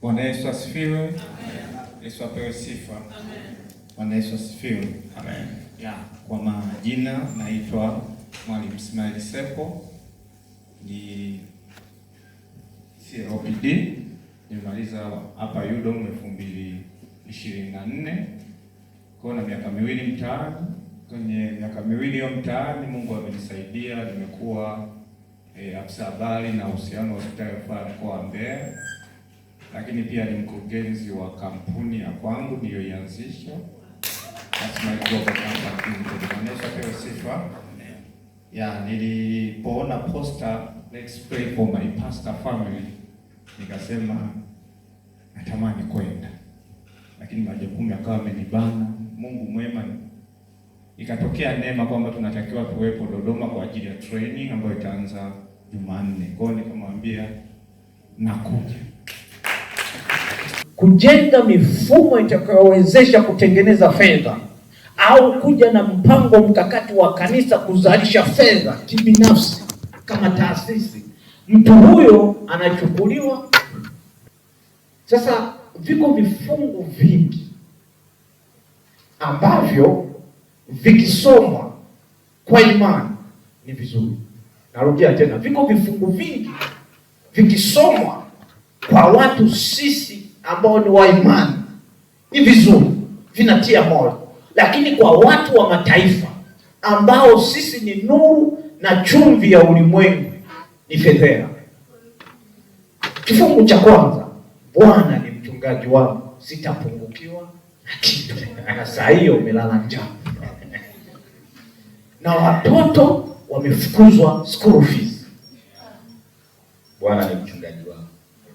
Bwana Yesu asifiwe. Amen. Yesu apewe sifa. Amen. Bwana Yesu asifiwe. Amen. Kwa majina naitwa Mwalimu Ismail Sepo, ni COPD, nimemaliza hapa UDOM 2024. Kwa na miaka miwili mtaani. Kwenye miaka miwili hiyo mtaani Mungu amenisaidia, nimekuwa afisa habari na uhusiano wa hospitali ya rufaa mkoa wa Mbeya, lakini pia ni mkurugenzi wa kampuni ya kwangu niliyoianzisha Asmai Global Company. Kwa sifa nilipoona poster let's pray for my pastor family, nikasema natamani kwenda, lakini majukumu yakawa yamenibana. Mungu mwema, ikatokea neema kwamba tunatakiwa tuwepo Dodoma kwa ajili ya training ambayo itaanza Jumanne. Kwa hiyo nikamwambia nakuja. Kujenga mifumo itakayowezesha kutengeneza fedha au kuja na mpango mkakati wa kanisa kuzalisha fedha kibinafsi kama taasisi, mtu huyo anachukuliwa. Sasa viko vifungu vingi ambavyo vikisomwa kwa imani ni vizuri. Narudia tena, viko vifungu vingi vikisomwa kwa watu sisi ambao ni wa imani ni vizuri, vinatia moyo. Lakini kwa watu wa mataifa ambao sisi ni nuru na chumvi ya ulimwengu ni fedheha. Kifungu cha kwanza, Bwana ni mchungaji wangu, sitapungukiwa na kitu. Na saa hiyo umelala njaa na watoto wamefukuzwa school fees. Bwana ni mchungaji wangu,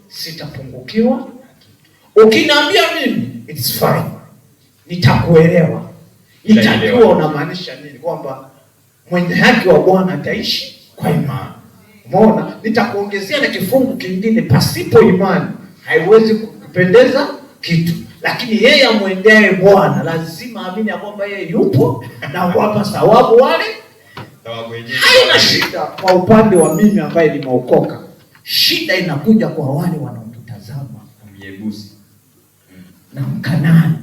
sitapungukiwa. Ukiniambia mimi it's fine, nitakuelewa, nitajua unamaanisha nini, kwamba mwenye haki wa Bwana ataishi kwa imani. Umeona, nitakuongezea na kifungu kingine, pasipo imani haiwezi kupendeza kitu. Lakini yeye amwendeaye Bwana lazima amini kwamba yeye yupo na kuwapa thawabu wale. Haina shida kwa upande wa mimi ambaye nimeokoka. Shida inakuja kwa wale wanaotutazama, Myebusi na Mkanani.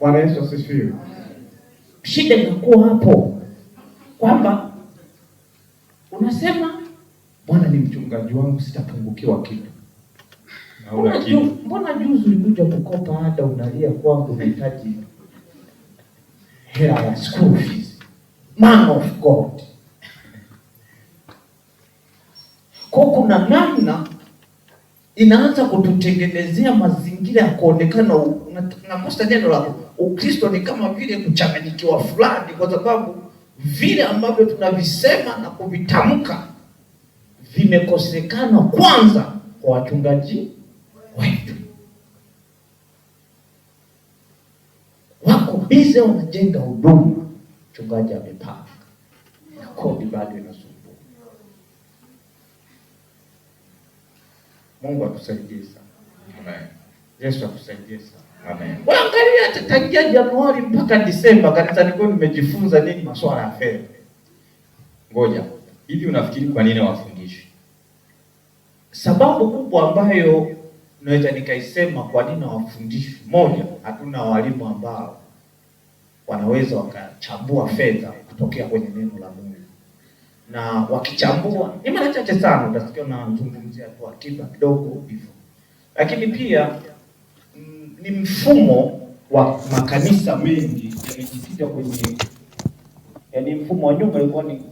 Bwana Yesu asifiwe. Shida inakuwa hapo kwamba unasema Bwana ni mchungaji wangu, sitapungukiwa kitu. Mbona juzi ulikuja kukopa ada unalia kwangu unahitaji hela ya school fees? Man of God. Kwa kuna namna inaanza kututengenezea mazingira ya kuonekana nakosa neno la Ukristo ni kama vile kuchanganyikiwa fulani, kwa sababu vile ambavyo tunavisema na kuvitamka vimekosekana kwanza kwa wachungaji wetu. Wako bize wanajenga huduma, mchungaji amepanga na kodi bado inasumbua. Mungu atusaidie sana. Amen. Yesu atusaidie sana. Amen. Angalia hata tangia Januari mpaka Disemba kanisani kwetu nimejifunza nini masuala ya fedha. Ngoja. Hivi unafikiri kwa nini wafundishi? Sababu kubwa ambayo naweza nikaisema kwa nini wafundishi, moja, hatuna walimu ambao wanaweza wakachambua fedha kutokea kwenye neno la Mungu. Na wakichambua ni mara chache sana, utasikia nazungumzia tu akiba kidogo hivyo. Lakini pia ni mfumo wa makanisa mengi yamejikita kwenye mfumo wa nyuma ilikuwa ni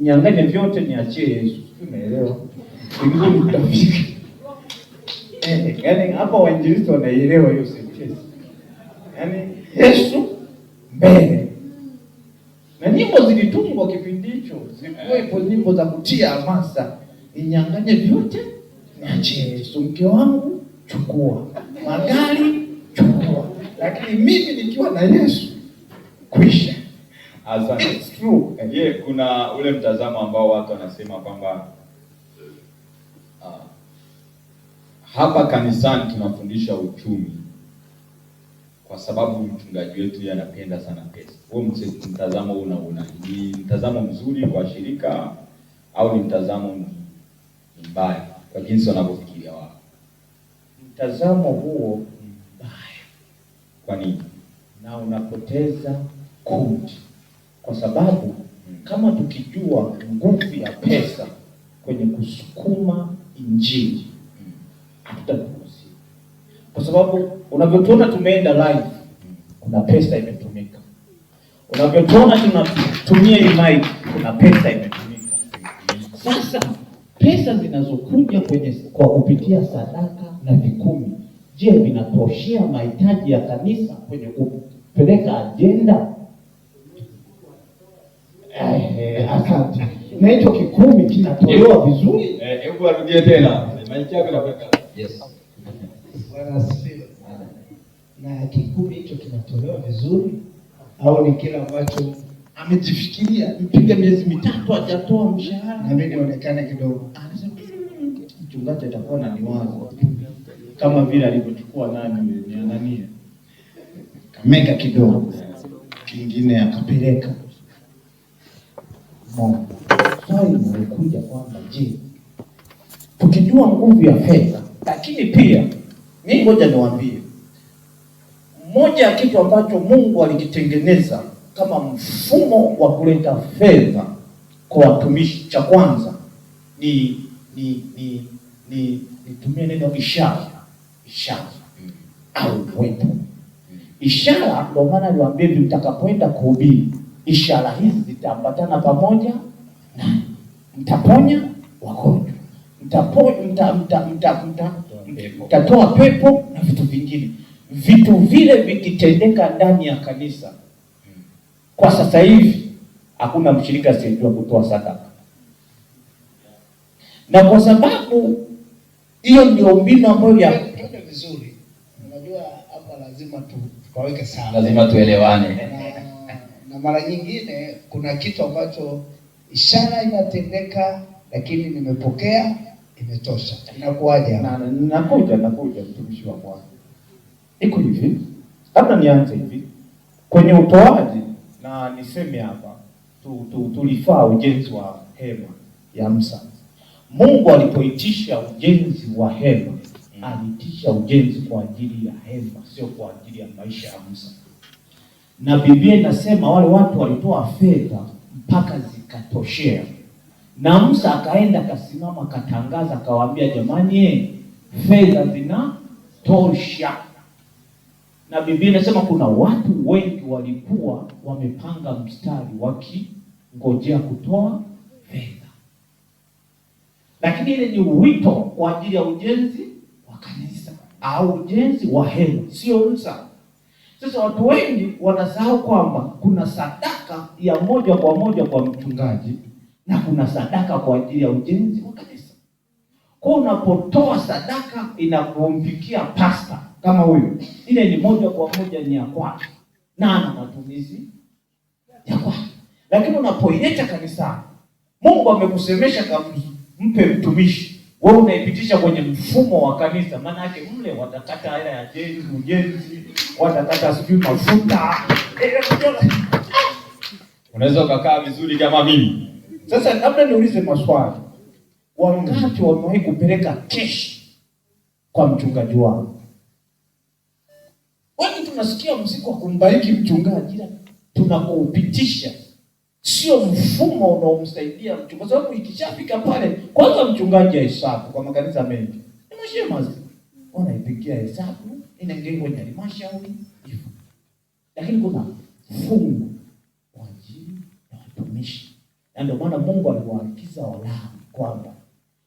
nyang'anye vyote niachie Yesu. Umeelewa? Ndio mtafiki. Yaani hapa wainjilisti wanaelewa hiyo sentence. Yaani Yesu mbele. Na nyimbo zilitungwa kipindi hicho, zilikuwa nyimbo za kutia hamasa. Ninyang'anye vyote niachie Yesu. Mke wangu chukua, magari chukua, lakini mimi nikiwa na Yesu kuisha. Asante. It's true. Kuna ule mtazamo ambao watu wanasema kwamba hapa kanisani tunafundisha uchumi. Kwa kwa sababu mchungaji wetu yeye anapenda sana pesa. Wewe mtazamo unaona ni mtazamo mzuri kwa shirika au ni mtazamo mbaya kwa jinsi wanavyofikiria wao? Mtazamo huo mbaya. Kwa nini? Na unapoteza kundi, kwa sababu kama tukijua nguvu ya pesa kwenye kusukuma injili hatutapuuzia, kwa sababu unavyotuona tumeenda live, kuna pesa imetumika. Unavyotuona tunatumia hii mic, kuna pesa imetumika. Sasa pesa zinazokuja kwa kupitia sadaka na vikumi, je, vinatoshea mahitaji ya kanisa kwenye kupeleka ajenda? Asante. Na hicho kikumi kinatolewa vizuri? Hebu arudie tena. Mic yako inaweka. Yes. Bwana asifiwe. Na kikumi hicho kinatolewa vizuri au ni kile ambacho amejifikiria mpige miezi 3 hajatoa mshahara na mimi nionekane kidogo? Anasema mchungaji atakuwa na niwazo kama vile alivyochukua ni Anania, kameka kidogo, kingine akapeleka. Swali linakuja kwamba je, tukijua nguvu ya fedha, lakini pia mimi ngoja niwaambie moja ya kitu ambacho Mungu alikitengeneza kama mfumo wa kuleta fedha kwa watumishi, cha kwanza nitumie neno ishara au uwepo. Ishara ndio maana niwaambie mtakapoenda kuhubiri, ishara hizi zitaambatana pamoja na mtaponya wagonjwa, mtatoa pepo na vitu vingine. Vitu vile vikitendeka ndani ya kanisa, kwa sasa hivi hakuna mshirika asiyejua kutoa sadaka, na kwa sababu hiyo ndio mbinu ambayo ya vizuri. Unajua hapa lazima tukaweke sawa, lazima tuelewane. Na mara nyingine kuna kitu ambacho ishara inatendeka, lakini nimepokea, imetosha. Inakuaje? Nakuja mtumishi wa Bwana. Iko hivi, labda nianze hivi kwenye utoaji, na niseme hapa tulifaa ujenzi wa hema ya Musa. Mungu alipoitisha ujenzi wa hema, aliitisha ujenzi kwa ajili ya hema, sio kwa ajili ya maisha ya Musa. Na Biblia inasema wale watu walitoa fedha mpaka zikatoshea, na Musa akaenda akasimama akatangaza akawaambia, jamani, fedha zinatosha. Na Biblia inasema kuna watu wengi walikuwa wamepanga mstari wakingojea kutoa fedha, lakini ile ni wito kwa ajili ya ujenzi wa kanisa au ujenzi wa hema, sio Musa. Sasa watu wengi wanasahau kwamba kuna sadaka ya moja kwa moja kwa mchungaji na kuna sadaka kwa ajili ya ujenzi wa kanisa. Kwa unapotoa sadaka inapomfikia pastor kama huyu, ile ni moja kwa moja ni ya kwake na ana matumizi ya kwake. Lakini unapoileta kanisani, Mungu amekusemesha kama mpe mtumishi, wewe unaipitisha kwenye mfumo wa kanisa, maana yake mle watakata hela ya ujenzi, watakata sijui mafuta. Unaweza ukakaa vizuri kama mimi. Sasa labda niulize maswali. Wangapi wamewahi kupeleka keshi kwa mchungaji wao? Wengi tunasikia mzigo wa kumbariki mchungaji, ila tunakuupitisha sio mfumo unaomsaidia mchungaji, kwa sababu ikishafika pale, kwanza mchungaji hesabu kwa makanisa mengi ni mashemazi, wanaipigia hesabu inaingia kwenye halmashauri hivyo. Lakini kuna fungu kwa ajili ya watumishi, na ndio maana Mungu aliwaagiza Walawi kwamba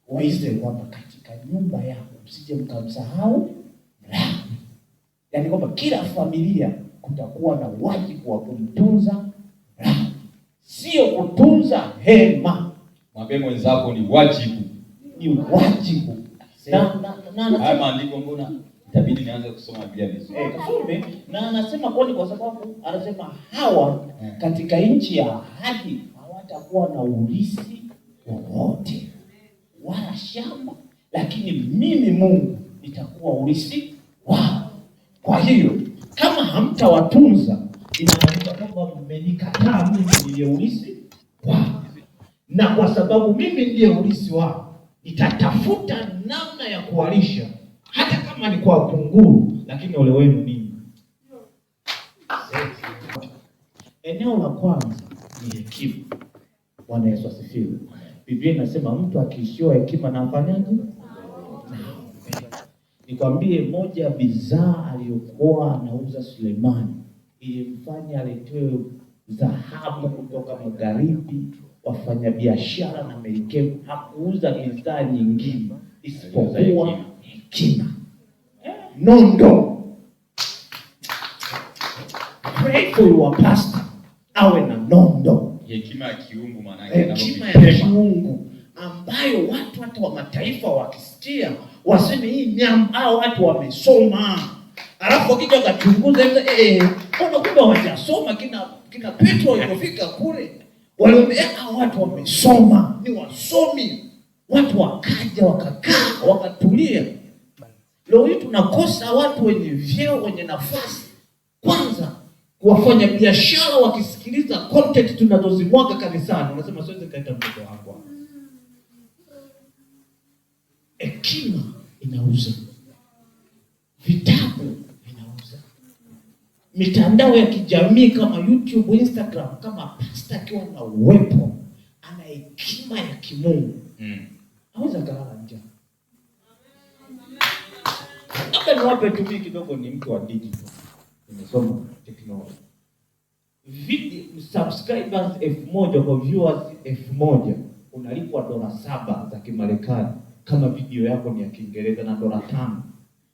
Waisraeli kwamba katika nyumba yako msije mkamsahau Lawi. Yaani kwamba kila familia kutakuwa na wajibu wa kumtunza Lawi, sio kutunza hema. Mwambie mwenzako ni wajibu. Ni wajibu. Haya maandiko mbona itabidi nianze kusoma Biblia vizuri. Kasome na anasema kwa sababu anasema hawa katika nchi ya ahadi hawatakuwa na urithi wowote wala shamba, lakini mimi Mungu nitakuwa urithi wao. Kwa hiyo kama Kama hamtawatunza, inamaanisha kwamba mmenikataa mimi ndiye urithi wao, na kwa sababu mimi ndiye urithi wao, nitatafuta namna ya kuwalisha, hata kama ni kwa kunguru, lakini ole wenu ninyi. Eneo la kwanza ni hekima. Bwana Yesu asifiwe. Biblia inasema mtu akiishiwa hekima na afanyaje? Nikwambie, moja ya bidhaa aliyokuwa anauza Sulemani ilimfanya aletewe dhahabu kutoka magharibi, wafanyabiashara na Melekemu. Hakuuza bidhaa nyingine isipokuwa hekima. Nondo. Pray for your pastor awe na nondo. Hekima ya kiungu, maana yake hekima ya kiungu ambayo watu hata wa mataifa wakisikia waseme hii nyama, hao watu wamesoma. Alafu wakija wakachunguza mbona kumbe hawajasoma, kina Petro walipofika kule waliambia hao watu wamesoma, ni wasomi. Watu wakaja wakakaa wakatulia. Leo hii tunakosa watu wenye vyeo, wenye nafasi. Kwanza wafanya biashara wakisikiliza content tunazozimwaga kanisani, unasema siwezi kaita mtoto wako. Hekima inauza, vitabu inauza, mitandao ya kijamii kama YouTube, Instagram. Kama pastor akiwa na uwepo, ana hekima ya kimungu, haweza kulala njaa. Hapa niwape tu mimi kidogo, ni mtu wa digital, nimesoma technology. Video subscribers 1000 kwa viewers 1000 unalipwa $7 za Kimarekani kama video yako ni ya Kiingereza, na $5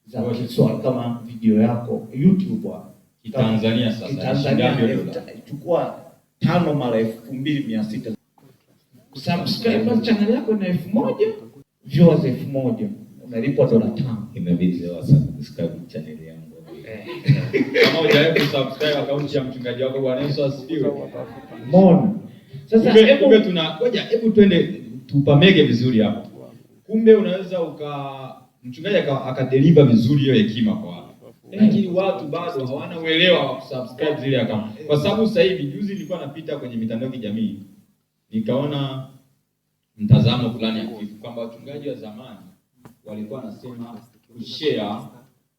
za Kiswahili kama video yako YouTube Tanzania. Sasa chukua 5 mara 2600. Subscribers channel yako ni 1000, viewers 1000, unalipwa $5. Imebidi leo subscribe channel yangu. Kama hujawahi kusubscribe account ya mchungaji wako, Bwana Yesu asifiwe. Mbona? Sasa hebu twende tupamege vizuri hapo. Kumbe unaweza mchungaji akadeliver vizuri hiyo hekima kwa watu. Lakini watu bado hawana uelewa wa kusubscribe zile account. Kwa sababu sasa hivi, juzi nilikuwa napita kwenye mitandao ya kijamii, nikaona mtazamo fulani hafifu kwamba wachungaji wa zamani walikuwa wanasema kushare,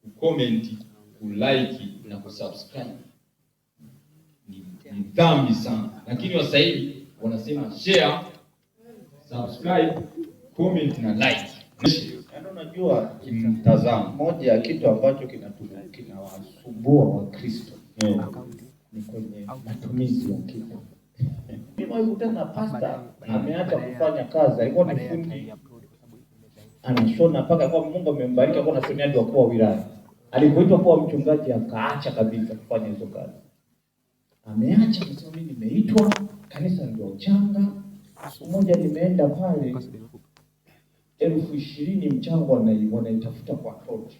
kucomment, kulike na kusubscribe ni dhambi sana. Lakini sasa hivi wanasema share, subscribe, comment na like. Unajua mtazamo moja ya kitu ambacho kinawasumbua Wakristo ni kwenye matumizi ya kitu. Mimi nilikutana na pastor ameacha kufanya kazi, alikuwa ni fundi anashona mpaka kwa Mungu amembariki kwa anashonea ndio kwa wilaya. Alipoitwa kuwa mchungaji akaacha kabisa kufanya hizo kazi. Ameacha kwa sababu mimi nimeitwa, kanisa ndio changa. Siku moja nimeenda pale 20,000 mchango wanaitafuta kwa tochi.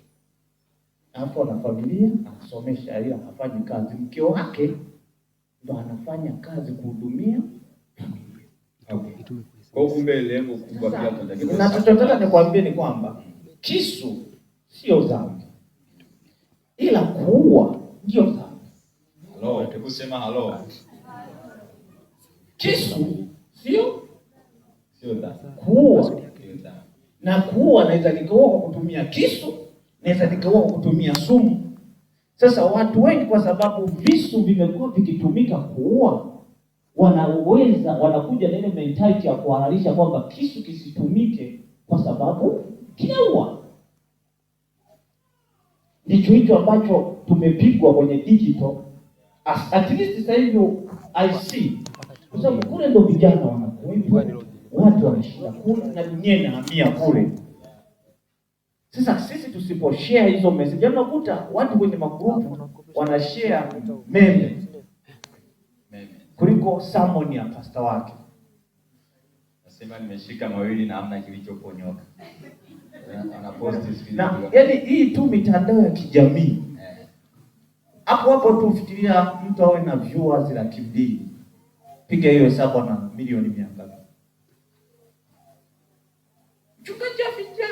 Hapo ana familia, anasomesha, ila hafanyi kazi. Mke wake ndo anafanya kazi kuhudumia familia. Okay. Kwa kumbe lengo kubwa pia tunataka. Na tutotaka nikwambie ni kwamba kisu sio dhambi, ila kuua ndio dhambi. Hello, tukusema hello. Kisu sio dhambi. Kuua. Na kuua naweza nikaua kwa kutumia kisu, naweza nikaua kwa kutumia sumu. Sasa watu wengi kwa sababu visu vimekuwa vikitumika kuua, wanakuja na ile mentality ya kuhalalisha kwamba kisu kisitumike kwa sababu kinaua. Ndicho hicho ambacho tumepigwa kwenye digital. At least sasa hivi I see. Kwa sababu kule ndo vijana wanakuwepo, watu wanashika kule na dunia inahamia kule. Sasa sisi tusiposhare hizo message, unakuta watu kwenye magrupu wanashare meme kuliko sermon ya pastor wake. Nasema nimeshika mawili na hamna kilichoponyoka. Na yaani hii tu mitandao ya kijamii. Hapo tu fikiria mtu awe na viewers 200,000. Piga hiyo hesabu na milioni 100. Mchungaji afija.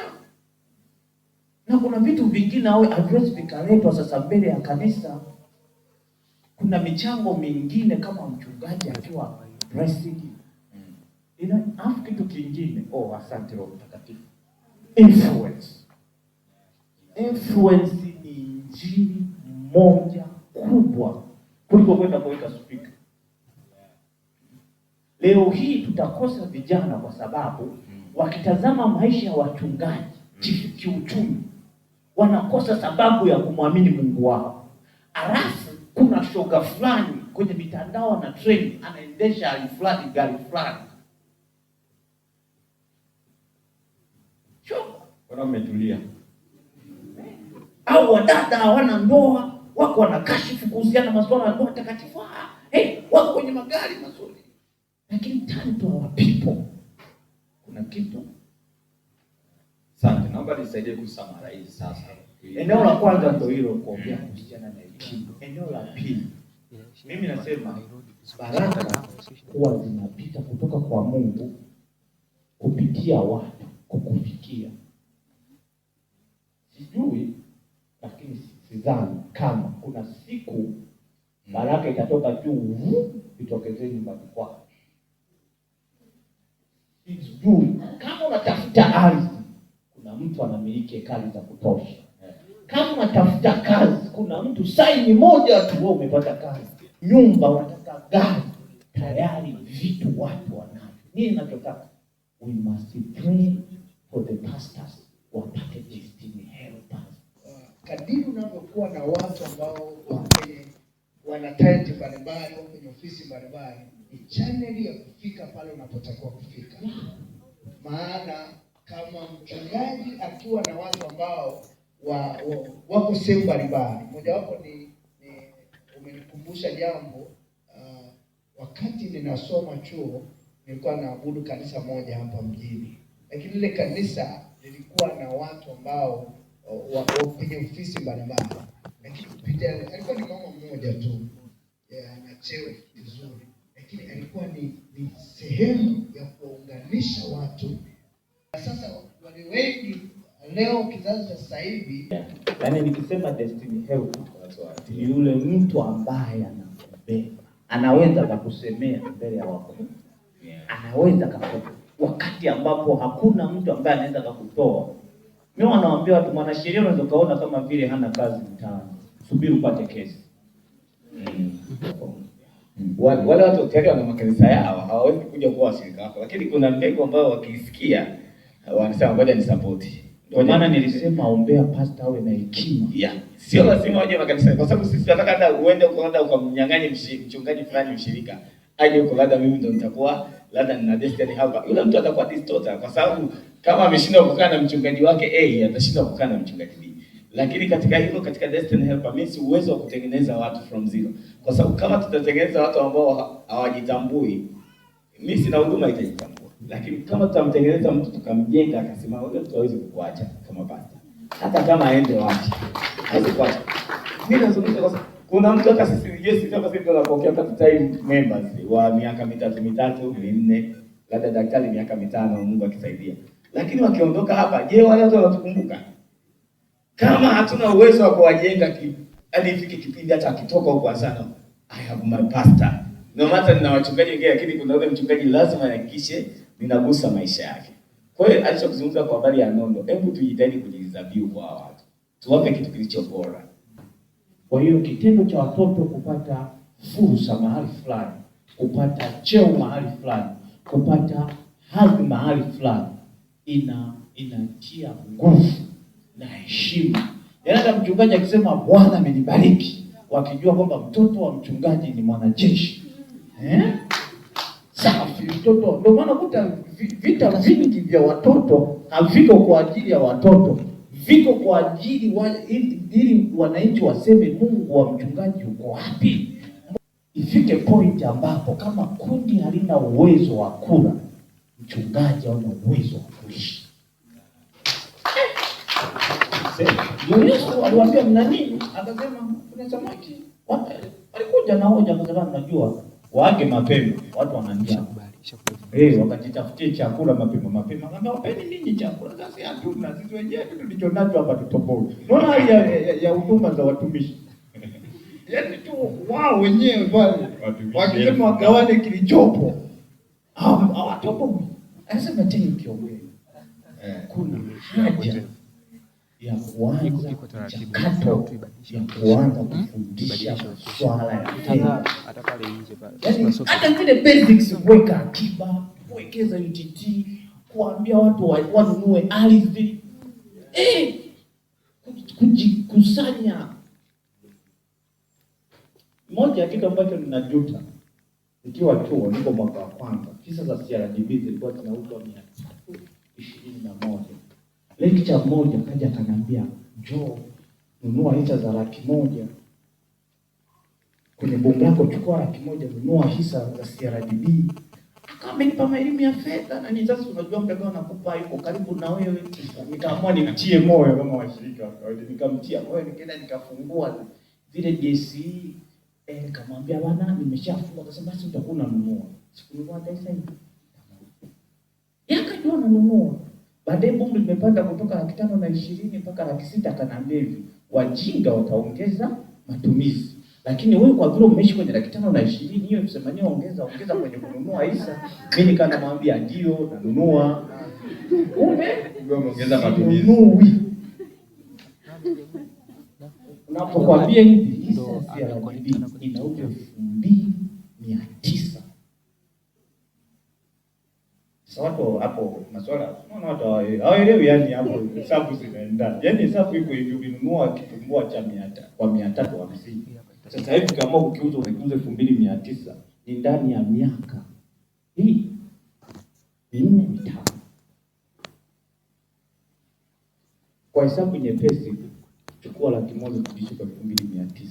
Na kuna vitu vingine haviwezi vikaletwa sasa mbele ya kanisa kuna michango mingine kama mchungaji akiwa president. Alafu kitu kingine, asante Roho Mtakatifu. Influence ni injili moja kubwa kuliko kwenda kuweka speaker. Leo hii tutakosa vijana kwa sababu wakitazama maisha ya wachungaji kiuchumi wanakosa sababu ya kumwamini Mungu wao. Alafu kuna shoga fulani kwenye mitandao na trend anaendesha gari fulani. Bwana umetulia. Au wadada hawana ndoa, wako wanakashifu kuhusiana na masuala ya ndoa takatifu. Wako kwenye magari mazuri. Lakini turn to our people. Kuna kitu. Asante, naomba nisaidie kusummarize sasa. Eneo la kwanza ndio hilo, kuongea kuhusiana na hekima. Eneo la pili, mimi nasema baraka huwa zinapita kutoka kwa Mungu kupitia watu kukufikia. Sijui, lakini sidhani kama kuna siku baraka itatoka juu itokezee nyumbani kwako. Sijui kama unatafuta ardhi, kuna mtu anamiliki ekari za kutosha. Kama unatafuta kazi, kuna mtu saini moja tu wewe umepata kazi. Nyumba, unataka gari, tayari vitu watu wanavyo. Nini ninachotaka? We must pray for the pastors wapate destiny helpers. Kadiri unavyokuwa na watu ambao wana talent mbalimbali au kwenye ofisi mbalimbali, ni channel ya kufika pale unapotakiwa kufika. Maana kama mchungaji akiwa na watu ambao wako sehemu mbalimbali, moja wapo ni umenikumbusha jambo. Wakati ninasoma chuo nilikuwa naabudu kanisa moja hapa mjini, lakini ile kanisa lilikuwa na watu ambao wako kwenye ofisi mbalimbali, lakini alikuwa ni mama mmoja tu, ana cheo vizuri, lakini alikuwa ni sehemu ya kuunganisha watu. Sasa wale wengi leo kizazi cha sasa hivi, yaani nikisema destiny help, yule mtu ambaye anakubeba, anaweza kukusemea mbele ya wako, anaweza kukupa wakati ambapo hakuna mtu ambaye anaweza kukutoa. Mimi wanawaambia watu, mwanasheria unaweza kaona kama vile hana kazi mtaani, subiri upate kesi. Wale watu tayari wana makanisa yao, hawawezi kuja kuwa washirika wako, lakini kuna mbegu ambao wakisikia wanasema ngoja ni support. Kwa maana nilisema ombea pastor awe na hekima. Sio lazima waje makanisa, kwa sababu sisi tunataka hata uende ukamnyang'anye mchungaji fulani mshirika. Aje uko labda mimi ndo nitakuwa labda nina destiny hapa. Yule mtu atakuwa distorted kwa sababu kama ameshindwa kukaa na mchungaji wake A, atashindwa kukaa na mchungaji B. Lakini katika hilo, katika destiny helper means uwezo wa kutengeneza watu from zero. Kwa sababu kama tutatengeneza watu ambao hawajitambui, mimi sina huduma itajitambua. Lakini kama tutamtengeneza mtu tukamjenga akasema wewe mtu hawezi kukuacha kama pastor, hata kama aende wapi hawezi kuacha. Mimi nazungumza kwa sababu kuna mtu hata sisi kama sisi tunapokea part time members wa miaka mitatu 4, labda daktari miaka 5, Mungu akisaidia. Lakini wakiondoka hapa, je, wale watu wanatukumbuka? Kama hatuna uwezo wa kuwajenga hadi ifike kipindi hata akitoka huko sana, I have my pastor. No matter nina wachungaji wengine, lakini kuna yule mchungaji lazima ahakikishe ninagusa maisha yake. Kwa hiyo alichozungumza kwa habari ya nondo, hebu tujitahidi kujizabiu kwa watu. Tuwape kitu kilicho bora. Kwa hiyo kitendo cha watoto kupata fursa mahali fulani, kupata cheo mahali fulani, kupata hadhi mahali fulani, inatia nguvu na heshima. Yaani mchungaji akisema Bwana amenibariki, wakijua kwamba mtoto wa mchungaji ni mwanajeshi. Safi mtoto. Ndio maana kuta vita vingi vya watoto haviko kwa ajili ya watoto, viko kwa ajili ili wananchi waseme Mungu wa mchungaji uko wapi? Ifike point ambapo kama kundi halina uwezo wa kula, mchungaji ana uwezo wa kuishi. Yesu aliwaambia mna nini? Akasema kuna samaki. Alikuja na hoja akasema najua waage mapema, watu wananjaa. Wakajitafutie chakula mapema. Akamwambia wapeni ninyi chakula. Sasa hatuna, sisi wenyewe tulichonacho hapa tutoboe. Unaona hali ya huduma za watumishi. Yaani tu wao wenyewe pale wakisema wagawane kilichopo. Hawatopo. Anasema tena kiongea. Kuna haja ya kuanza mchakato ya kuanza kufundisha masuala ya fedha. Yaani hata zile basics, kuweka akiba, kuwekeza UTT, kuambia watu wanunue ardhi, kujikusanya. Moja ya kitu ambacho ninajuta nikiwa chuo, niko mwaka wa kwanza, hisa za CRDB zilikuwa zinauzwa 321. Lecture moja kaja akaniambia, njoo nunua hisa za 100,000. Kwenye bongo lako chukua 100,000, nunua hisa za CRDB. Kama amenipa elimu ya fedha na ni sasa unajua mtandao nakupa yuko karibu na wewe. Nikaamua nimtie moyo kama washirika. Nikamtia moyo, nikaenda nikafungua zile JSE. Nikamwambia bwana nimeshafunga. Akasema basi utakuwa unanunua. Sikununua hata hisa hiyo. Yakajua nanunua. Baadaye bongo limepanda kutoka 520 mpaka 600. Akaniambia hivi, wajinga wataongeza matumizi. Lakini wewe kwa vile umeishi kwenye 520, hiyo 80 ongeza kwenye kununua hisa. Mimi nikamwambia ndio nanunua. Umeongeza matumizi. Unapokuambia hivi hisa ya inauzwa 2,900. Sasa watu hapo masuala unaona watu hawaelewi, yani hapo hesabu zinaenda. Yani hesabu iko hivi, ulinunua kitumbua cha 100 kwa 350. Sasa hivi kama ukiuza unauza 2,900 ni ndani ya miaka hii 4-5. Kwa hesabu nyepesi, chukua 100,000 kurudisha kwa 2,900.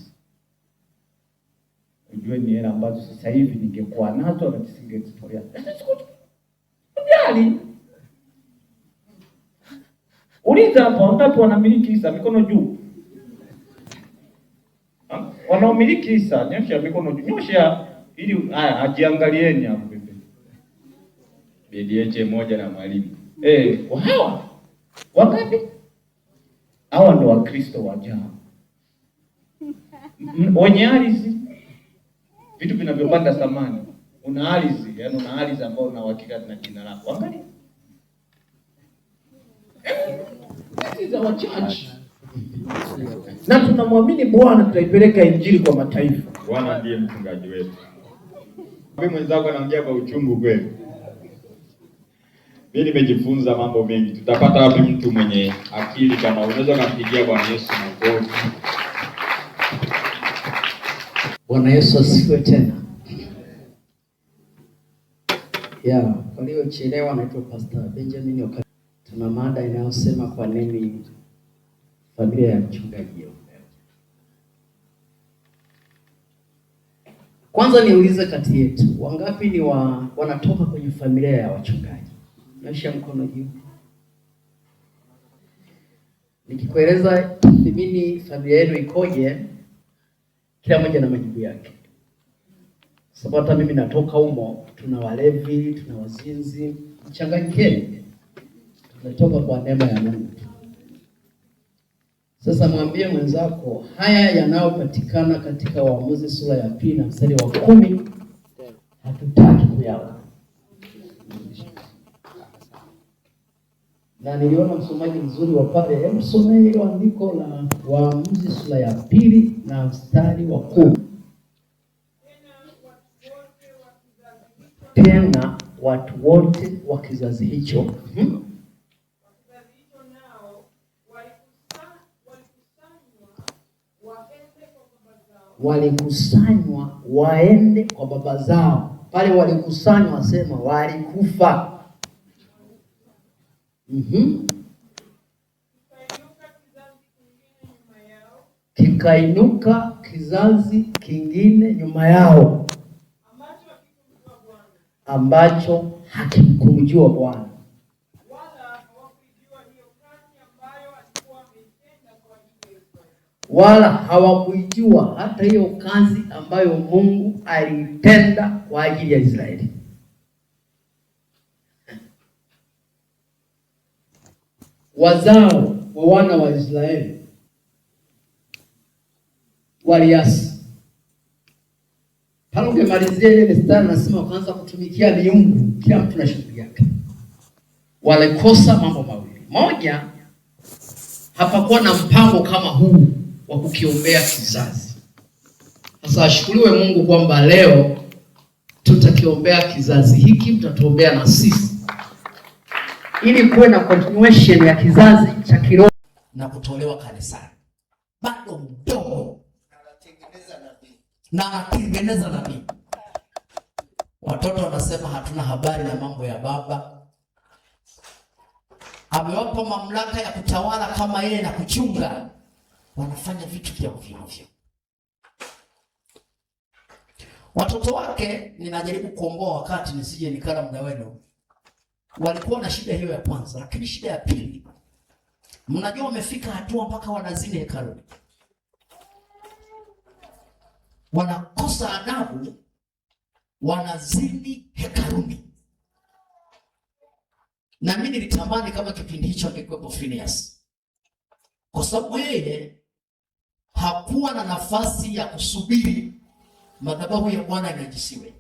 Unajua ni hela ambazo sasa hivi ningekuwa nazo na nisingezitolea. Unajali? Uliza hapo watu wanamiliki hisa mikono juu. Wanaomiliki hisa nyosha mikono juu. Nyosha ili ajiangalieni hapo pembeni. BDH moja na mwalimu. Hawa wangapi? Hawa ndio Wakristo wajao. Wenye ardhi, vitu vinavyopanda thamani. Una ardhi, yani una ardhi ambayo una uhakika na jina lako. Angalia. Hizi za wachache. Na tunamwamini Bwana, tutaipeleka injili kwa mataifa. Bwana ndiye mchungaji wetu. Wewe mwenzako anaongea kwa uchungu kweli. Mimi nimejifunza mambo mengi. Tutapata wapi mtu mwenye akili kama unaweza kumpigia Bwana Yesu makofi? Bwana Yesu asifiwe tena. Waliochelewa naitwa Pastor Benjamin Okali. Tuna mada inayosema kwa nini familia ya mchungaji. Kwanza niulize kati yetu, wangapi ni wanatoka kwenye familia ya wachungaji? Nyosha mkono juu. Nikikueleza mimi familia yenu ikoje, kila mmoja na majibu yake. Sababu hata mimi natoka humo, tuna walevi, tuna wazinzi, mchanganyikeni. Tunatoka kwa neema ya Mungu. Sasa mwambie mwenzako, haya yanayopatikana katika Waamuzi sura ya 2 na mstari wa 10 hatutaki kuyaona. Na niliona msomaji mzuri wa pale, hebu somee hilo andiko la Waamuzi sura ya 2 na mstari wa 10. Tena watu wote wa kizazi hicho walikusanywa waende kwa baba zao. Pale walikusanywa wasema walikufa. Kikainuka kizazi kingine nyuma yao ambacho hakimkumjua Bwana, wala hawakuijua hata hiyo kazi ambayo Mungu alitenda kwa ajili ya Israeli. Wazao wa wana wa Israeli waliasi, Pale ungemalizia ile mistari nasema wakaanza kutumikia miungu, kila mtu na shughuli yake. Walikosa mambo mawili. Moja, hapakuwa na mpango kama huu wa kukiombea kizazi. Sasa ashukuriwe Mungu kwamba leo tutakiombea kizazi hiki, mtatuombea na sisi, ili kuwe na continuation ya kizazi cha kiroho na kutolewa kanisani. Bado mdogo na anatengeneza nabii. Watoto wanasema hatuna habari na mambo ya baba. Amewapa mamlaka ya kutawala kama yeye na kuchunga. Wanafanya vitu vya ovyo. Watoto wake ninajaribu kuomboa wakati nisije nikala muda wenu. Walikuwa na shida hiyo ya kwanza, lakini shida ya pili, mnajua wamefika hatua mpaka wanazini hekaluni. Wanakosa adabu, wanazini hekaluni. Na mimi nilitamani kama kipindi hicho angekuwepo Phineas, kwa sababu yeye hakuwa na nafasi ya kusubiri madhabahu ya Bwana yanajisiwe.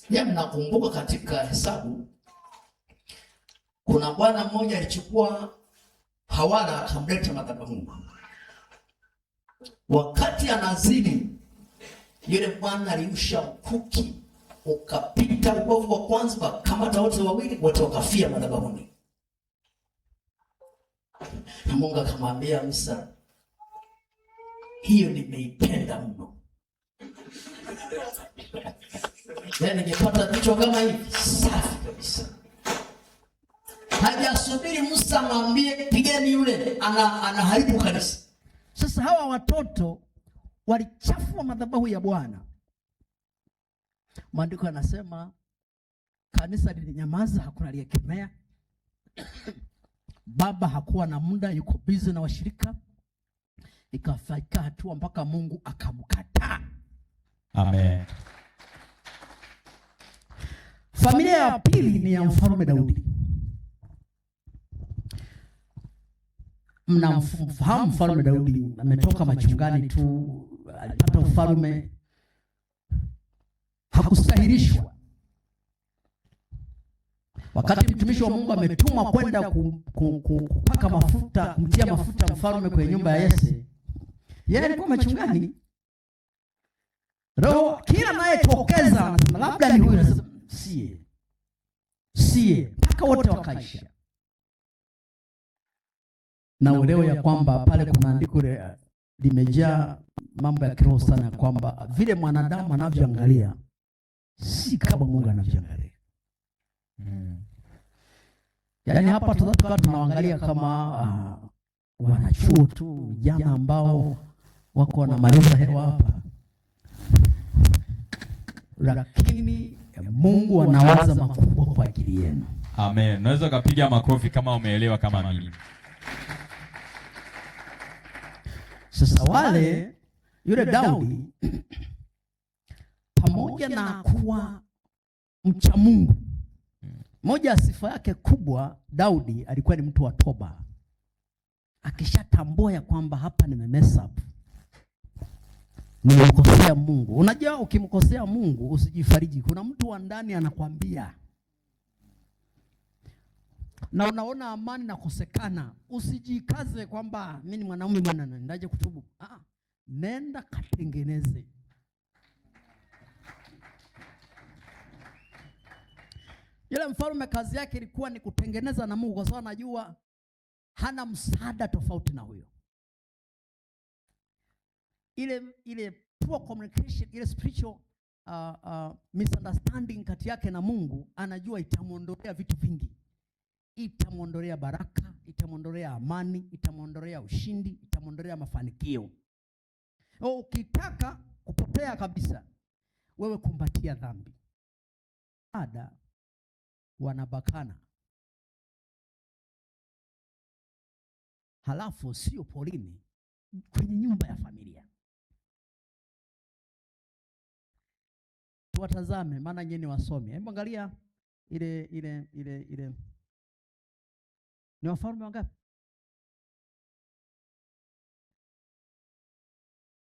Ya mnakumbuka katika Hesabu, kuna bwana mmoja alichukua hawala akamleta madhabahuni. Wakati anazini, yule bwana aliusha mkuki ukapita ubavu wa kwanza, wakamata wote wawili, wote wakafia madhabahuni. Na Mungu akamwambia Musa, hiyo nimeipenda mno. Yaani ningepata kichwa kama hivi, safi kabisa. Hajasubiri Musa amwambie pigeni yule, anaharibu kanisa. Sasa hawa watoto walichafua madhabahu ya Bwana. Maandiko yanasema kanisa lilinyamaza, hakuna aliyekemea. Baba hakuwa na muda, yuko busy na washirika. Ikafika hatua mpaka Mungu akamkataa. Amen. Familia ya pili ni ya Mfalme Daudi. Mnamfahamu Mfalme Daudi, ametoka machungani tu, alipata ufalme, hakustahilishwa. Wakati mtumishi wa Mungu ametumwa kwenda kupaka mafuta, kumtia mafuta mfalme kwenye nyumba ya Yese, yeye alikuwa machungani. Roho kila anayetokeza anasema labda ni huyu, anasema sie, mpaka wote wakaisha. Na uelewe ya kwamba pale kuna andiko limejaa mambo ya kiroho sana, kwamba vile mwanadamu anavyoangalia si kama Mungu anavyoangalia. Yaani hapa tukawa tunaangalia kama wanachuo tu, vijana ambao wako na maliza hewa hapa, lakini Mungu anawaza makubwa kwa ajili yenu. Amen. Naweza kupiga makofi kama umeelewa kama mimi. Sasa wale yule Daudi pamoja na kuwa mcha Mungu, moja ya sifa yake kubwa, Daudi alikuwa ni mtu wa toba. Akishatambua ya kwamba hapa nimemess up, nimemkosea Mungu. Unajua ukimkosea Mungu usijifariji, kuna mtu wa ndani anakwambia, na unaona amani na kusekana, usijikaze kwamba mimi ni mwanaume bwana naendaje kutubu. Nenda katengeneze. Yule mfalme kazi yake ilikuwa ni kutengeneza na Mungu, kwa sababu anajua hana msaada tofauti na huyo. Ile poor communication, ile spiritual misunderstanding kati yake na Mungu, anajua itamuondolea vitu vingi. Itamuondolea baraka, itamuondolea amani, itamuondolea ushindi, itamuondolea mafanikio. Ukitaka kupotea kabisa, wewe kumbatia dhambi. Ada wanabakana, halafu sio polini, kwenye nyumba ya familia. Tuwatazame, maana nyinyi wasomi. Hebu angalia ile ni wafalme wangapi?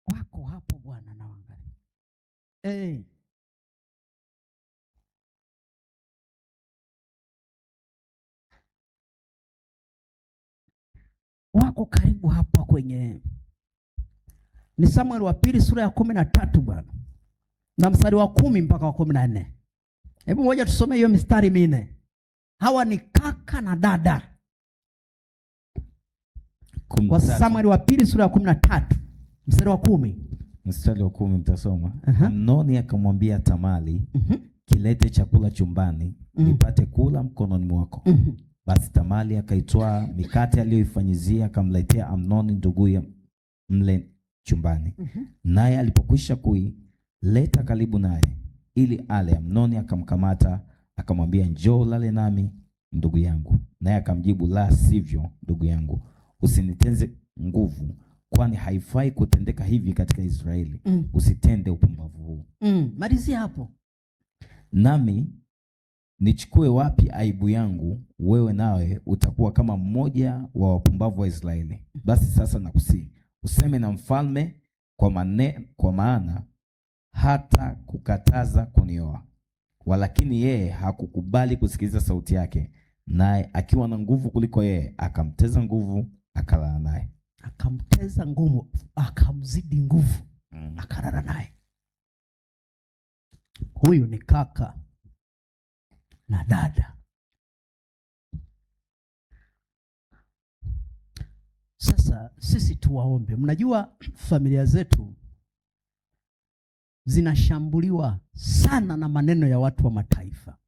Wako hapo Bwana na wangapi? Wako karibu hapa kwenye ni Samueli wa pili sura ya 13 bwana, na mstari wa 10 mpaka wa 14. Hebu moja tusome hiyo mistari minne. Hawa ni kaka na dada. Kwa Samueli wa pili sura ya 13 mstari wa 10. Mstari wa 10 mtasoma. Amnoni akamwambia Tamari, kilete chakula chumbani, nipate kula mkononi mwako. Basi Tamari akaitwaa mikate aliyoifanyizia akamletea Amnoni nduguye mle chumbani. Naye alipokwisha kuileta karibu naye ili ale, Amnoni akamkamata akamwambia, njoo lale nami ndugu yangu. Naye akamjibu, la sivyo ndugu yangu, usinitenze nguvu, kwani haifai kutendeka hivi katika Israeli. Usitende upumbavu huu. Malizia hapo. Nami nichukue wapi aibu yangu? Wewe nawe utakuwa kama mmoja wa wapumbavu wa Israeli. Basi sasa nakusihi, useme na mfalme, kwa maana hata kukataza kunioa. Walakini yeye hakukubali kusikiliza sauti yake, naye akiwa na nguvu kuliko yeye akamteza nguvu, akalala naye. Akamteza nguvu, akamzidi nguvu, akalala naye. Huyu ni kaka na dada. Sasa sisi tuwaombe. Mnajua familia zetu zinashambuliwa sana na maneno ya watu wa mataifa,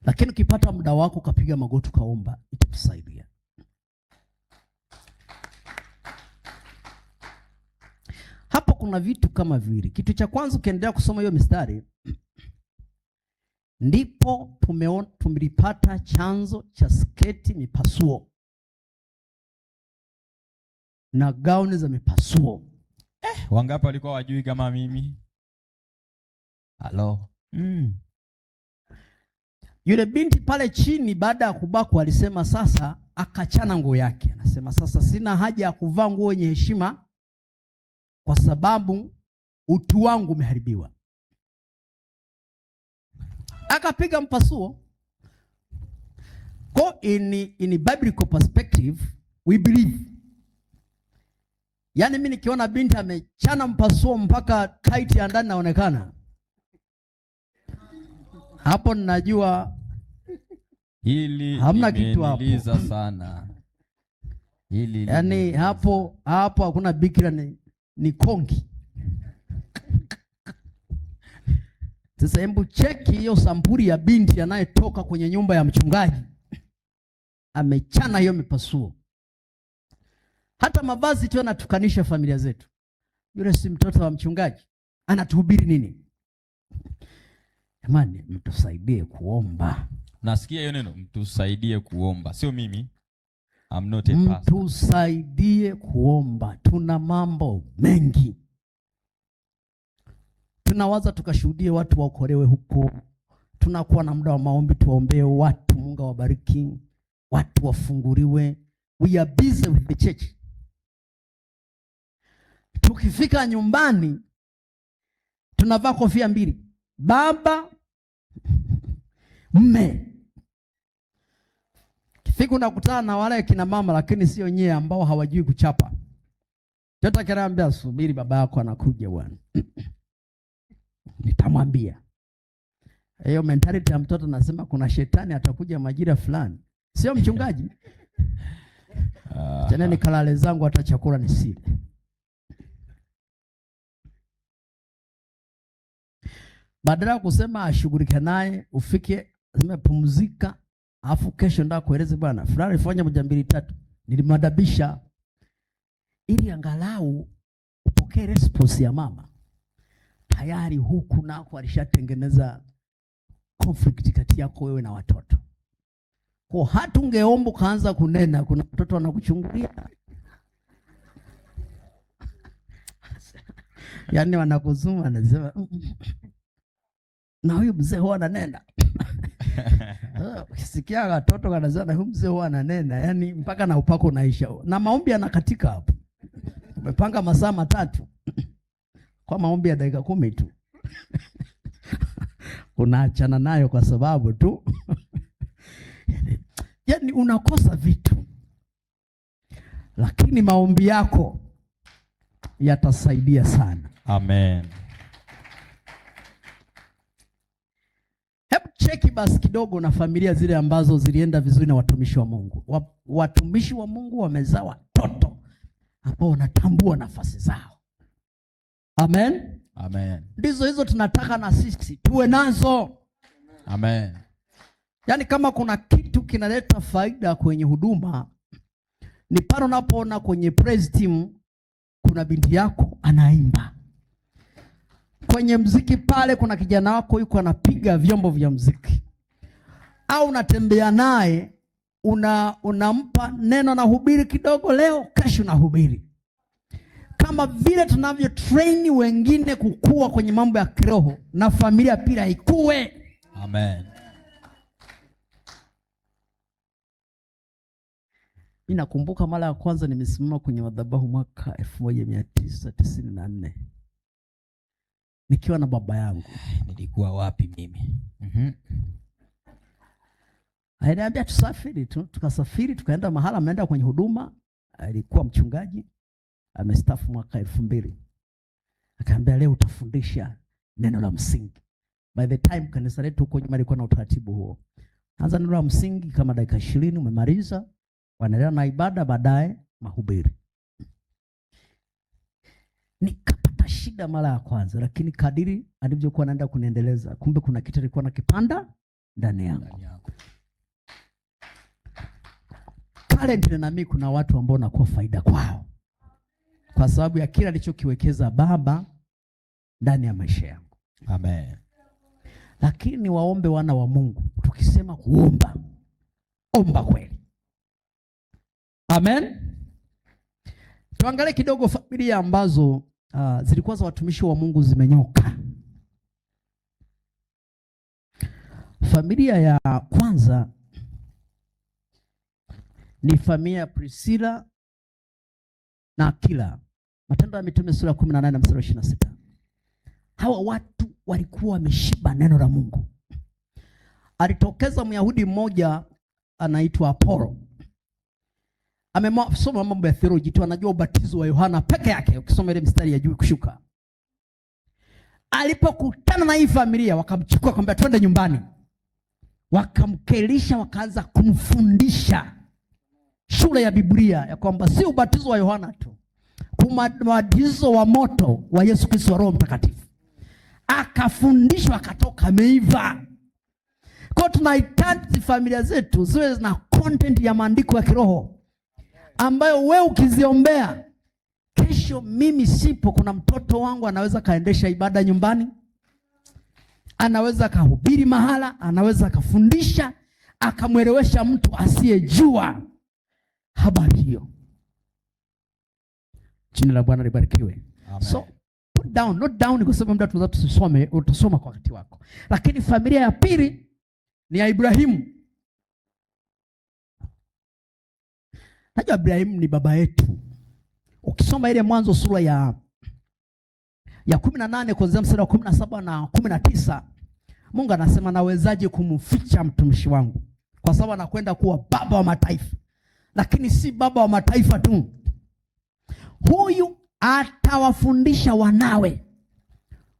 lakini ukipata muda wako ukapiga magoti kaomba, itatusaidia. Hapo kuna vitu kama vile, kitu cha kwanza ukiendelea kusoma hiyo mistari, ndipo tumelipata chanzo cha sketi mipasuo na gauni za mipasuo. Wangapi walikuwa wajui kama mimi? Halo. Yule binti pale chini baada ya kubakwa alisema sasa, akachana nguo yake. Anasema sasa sina haja ya kuvaa nguo yenye heshima kwa sababu utu wangu umeharibiwa. Akapiga mpasuo. In biblical perspective we believe. Yaani mimi nikiona binti amechana mpasuo mpaka tight ya ndani naonekana, hapo ninajua hili hamna kitu hapo sana. Hili yaani hapo hakuna bikira, ni konki. Sasa hebu cheki hiyo sampuli ya binti anayetoka kwenye nyumba ya mchungaji, amechana hiyo mipasuo. Hata mavazi tu yanatukanisha familia zetu. Yule si mtoto wa mchungaji, anatuhubiri nini? Jamani, mtusaidie kuomba. Nasikia hiyo neno, mtusaidie kuomba. Sio mimi. I'm not a pastor. Mtusaidie kuomba. Tuna mambo mengi. Tunawaza tukashuhudie watu waokolewe huko. Tunakuwa na muda wa maombi, tuwaombee watu, Mungu awabariki, watu wafunguliwe. We are busy with the church. Tukifika nyumbani tunavaa kofia mbili, baba mme. Kifika unakutana na wale kina mama, lakini sio nyie ambao hawajui kuchapa. Tota kanaambia subiri baba yako anakuja bwana. Nitamwambia. Hiyo mentality ya mtoto nasema kuna shetani atakuja majira fulani. Sio mchungaji. Tena nikalale zangu hata chakula nisile. Badala ya kusema ashughulike naye, ufike sema pumzika, afu kesho ndio kueleze bwana fulani fanya 1 2 3 nilimadabisha, ili angalau upokee response ya mama. Tayari huku nako alishatengeneza conflict kati yako wewe na watoto. Kwa hata ungeomba kaanza kunena, kuna mtoto anakuchungulia. Yaani wanakuzuma anasema na huyu mzee huwa ananena. Ukisikia watoto wanasema huyu mzee huwa ananena, yani mpaka na upako unaisha. Na maombi yanakatika hapo. Umepanga masaa 3. kwa maombi ya dakika 10 tu unaachana nayo kwa sababu tu yaani unakosa vitu, lakini maombi yako yatasaidia sana. Amen. Hebu cheki basi kidogo na familia zile ambazo zilienda vizuri na watumishi wa Mungu. Watumishi wa Mungu wamezaa watoto ambao wanatambua nafasi zao. Amen. Amen. Ndizo hizo tunataka na sisi tuwe nazo. Amen. Yaani kama kuna kitu kinaleta faida kwenye huduma ni pale unapoona kwenye praise team kuna binti yako anaimba. Kwenye mziki pale kuna kijana wako yuko anapiga vyombo vya mziki. Au unatembea naye unampa neno na hubiri kidogo leo, kesho na hubiri. Kama vile tunavyo train wengine kukua kwenye mambo ya kiroho na familia pia ikue. Amen. Mimi nakumbuka mara ya kwanza nimesimama kwenye madhabahu mwaka 1994. Nikiwa na baba yangu. Nilikuwa wapi mimi? Aliniambia tusafiri tu, tukasafiri tukaenda mahala, ameenda kwenye huduma, alikuwa mchungaji, amestaafu mwaka 2000. Akaambia leo utafundisha neno la msingi. By the time kanisa letu huko nyuma ilikuwa na utaratibu huo. Anza neno la msingi kama dakika 20 umemaliza, wanaendelea na ibada, baadaye mahubiri. Nikapata shida mara ya kwanza, lakini kadiri alivyokuwa anaenda kuniendeleza, kumbe kuna kitu alikuwa nakipanda ndani yangu. Currently na mimi kuna watu ambao nakuwa faida kwao kwa sababu ya kila alichokiwekeza baba ndani ya maisha yangu. Amen. Lakini waombe wana wa Mungu, tukisema kuomba, omba kweli. Amen. Tuangalie kidogo familia ambazo zilikuwa za watumishi wa Mungu zimenyoka. Familia ya kwanza ni familia ya Priscilla na Akila. Matendo ya Mitume sura 18 na mstari 26. Hawa watu walikuwa wameshiba neno la Mungu. Alitokeza Myahudi mmoja anaitwa Apolo. Amesoma mambo ya theology tu, anajua ubatizo wa Yohana peke yake, ukisoma ile mstari ya juu kushuka. Alipokutana na hii familia wakamchukua akamwambia twende nyumbani. Wakamkelisha, wakaanza kumfundisha shule ya Biblia ya kwamba si ubatizo wa Yohana tu, kuna ubatizo wa moto wa Yesu Kristo wa Roho Mtakatifu. Akafundishwa akatoka ameiva. Kwa tunahitaji familia zetu ziwe na content ya maandiko ya kiroho ambayo wewe ukiziombea, kesho mimi sipo, kuna mtoto wangu anaweza kaendesha ibada nyumbani, anaweza kahubiri mahala, anaweza kafundisha, akamwelewesha mtu asiyejua habari hiyo. Jina la Bwana libarikiwe. So put down, not down kwa sababu muda tunaweza tusome, utasoma kwa wakati wako. Lakini familia ya pili ni ya Ibrahimu. Najua Ibrahimu ni baba yetu. Ukisoma ile Mwanzo sura ya 18 kuanzia mstari wa 17 na 19, Mungu anasema nawezaje kumficha mtumishi wangu, kwa sababu anakwenda kuwa baba wa mataifa. Lakini si baba wa mataifa tu, huyu atawafundisha wanawe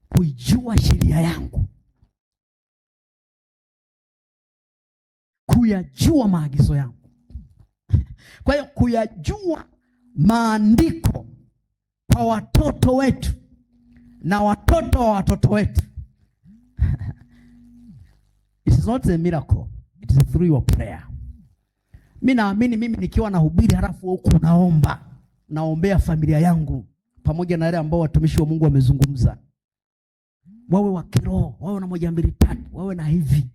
kuijua sheria yangu, kuyajua maagizo yangu. Kwa hiyo kuyajua maandiko kwa watoto wetu na watoto wa watoto wetu it is not a miracle, it is through your prayer. Mimi naamini mimi nikiwa nahubiri halafu huko naombea familia yangu pamoja na wale ambao watumishi wa Mungu wamezungumza, wawe wa kiroho, wawe na 1 2 3, wawe na hivi.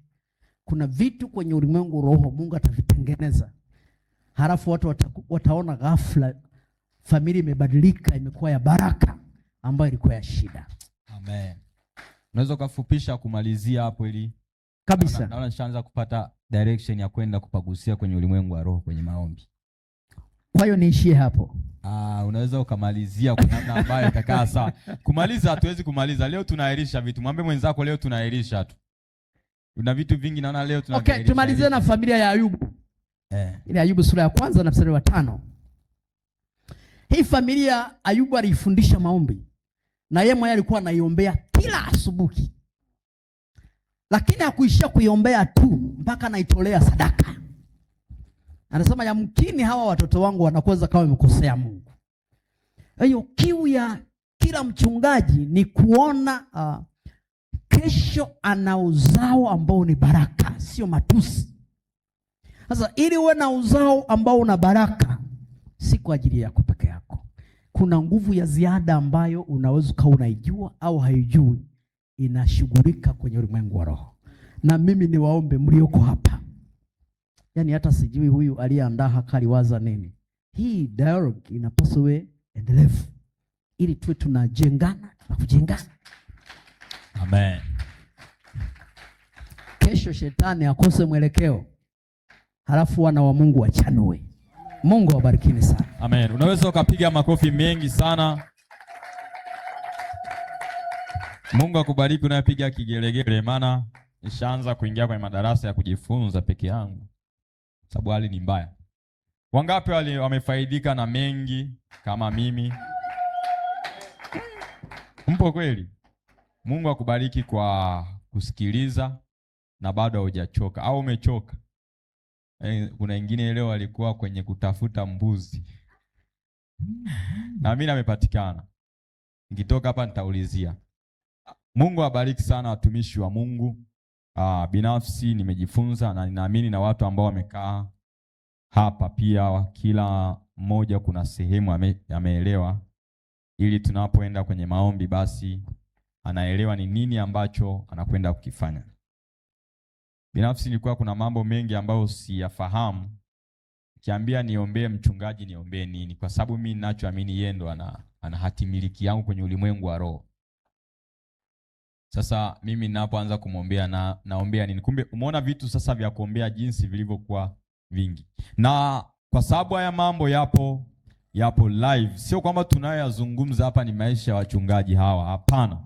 Kuna vitu kwenye ulimwengu roho Mungu atavitengeneza, halafu watu wataona ghafla familia imebadilika, imekuwa ya baraka ambayo ilikuwa ya shida. Amen. Unaweza kufupisha kumalizia hapo ili kabisa. Naona nishaanza kupata direction ya kwenda kupagusia kwenye ulimwengu wa roho kwenye maombi. Kwa hiyo niishie hapo. Unaweza ukamalizia kwa namna ambayo itakaa sawa. Kumaliza hatuwezi kumaliza. Leo tunaahirisha vitu. Mwambie mwenzako leo tunaahirisha tu. Kuna vitu vingi naona leo tunaahirisha. Okay, tumalizie na familia ya Ayubu. Ile Ayubu sura ya 1 na mstari wa 5. Hii familia Ayubu alifundisha maombi. Na yeye mwenyewe alikuwa anaiombea kila asubuhi. Lakini hakuishia kuiombea tu, mpaka anaitolea sadaka. Anasema yamkini hawa watoto wangu wanakoza kama wamekosea Mungu. Hiyo kiu ya kila mchungaji ni kuona kesho ana uzao ambao ni baraka, sio matusi. Sasa ili uwe na uzao ambao una baraka, si kwa ajili yako peke yako. Kuna nguvu ya ziada ambayo unaweza kuwa unaijua au haijui, inashughulika kwenye ulimwengu wa roho. Na mimi ni waombe mlioko hapa. Yaani hata sijui huyu aliyeandaa hakaliwaza nini. Hii dialogue inapaswa iwe endelevu ili tuwe tunajengana na kujengana. Amen. Kesho shetani akose mwelekeo. Halafu wana wa Mungu wachanue. Mungu awabarikini sana. Amen. Unaweza ukapiga makofi mengi sana. Mungu akubariki unayepiga kigelegele, maana nishaanza kuingia kwenye madarasa ya kujifunza peke yangu. Sababu hali ni mbaya. Wangapi wamefaidika na mengi kama mimi? Mpo kweli? Mungu akubariki kwa kusikiliza na bado hujachoka au umechoka. Kuna wengine leo walikuwa kwenye kutafuta mbuzi. Na mimi amepatikana. Nikitoka hapa nitaulizia. Mungu awabariki sana watumishi wa Mungu. Binafsi nimejifunza na ninaamini na watu ambao wamekaa hapa pia kila mmoja kuna sehemu ameelewa, ili tunapoenda kwenye maombi basi anaelewa ni nini ambacho anakwenda kukifanya. Binafsi nilikuwa kuna mambo mengi ambayo siyafahamu. Kiambia niombee mchungaji niombee nini? Kwa sababu mimi ninachoamini yeye ndo ana hatimiliki yangu kwenye ulimwengu wa roho. Sasa mimi ninapoanza kumwombea naombea nini? Kumbe umeona vitu sasa vya kuombea jinsi vilivyokuwa vingi. Na kwa sababu haya mambo yapo live, sio kwamba tunayoyazungumza hapa ni maisha ya wachungaji hawa, hapana.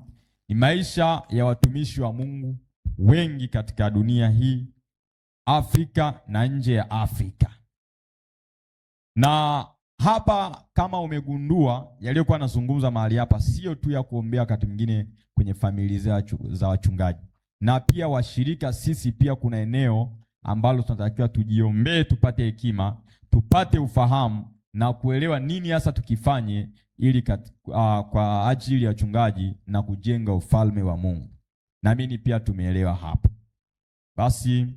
Ni maisha ya watumishi wa Mungu wengi katika dunia hii, Afrika na nje ya Afrika. Na hapa kama umegundua yaliyokuwa nazungumza mahali hapa sio tu ya kuombea wakati mwingine kwenye familia za wachungaji. Na pia washirika sisi pia kuna eneo ambalo tunatakiwa tujiombee, tupate hekima, tupate ufahamu na kuelewa nini hasa tukifanye ili kwa ajili ya wachungaji na kujenga ufalme wa Mungu. Na mimi pia tumeelewa hapo. Basi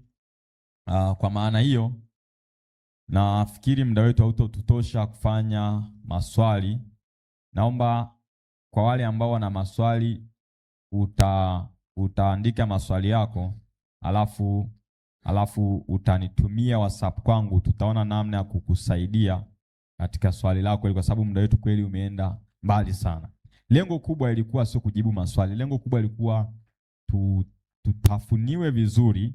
kwa maana hiyo nafikiri muda wetu hautotosha kufanya maswali. Naomba kwa wale ambao wana maswali utaandika maswali yako, alafu utanitumia WhatsApp kwangu, tutaona namna ya kukusaidia katika swali lako, kwa sababu muda wetu kweli umeenda mbali sana. Lengo kubwa ilikuwa sio kujibu maswali. Lengo kubwa ilikuwa tutafuniwe vizuri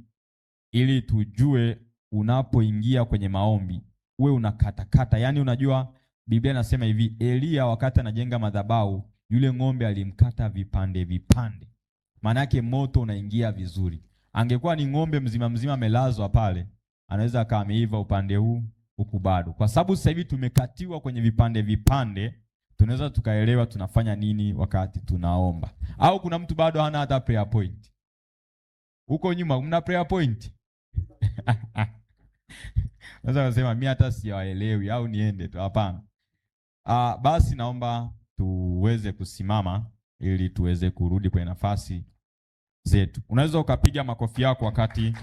ili tujue unapoingia kwenye maombi uwe unakatakata. Yaani unajua Biblia inasema hivi, Elia wakati anajenga madhabahu yule ng'ombe alimkata vipande vipande. Maana yake moto unaingia vizuri. Angekuwa ni ng'ombe mzima mzima amelazwa pale, anaweza kama ameiva upande huu huku bado. Kwa sababu sasa hivi tumekatiwa kwenye vipande vipande, tunaweza tukaelewa tunafanya nini wakati tunaomba. Au kuna mtu bado hana hata prayer point? Huko nyuma mna prayer point? Naweza kusema mimi hata siwaelewi au niende tu, hapana. Basi naomba tuweze kusimama ili tuweze kurudi kwenye nafasi zetu. Unaweza ukapiga makofi yako wakati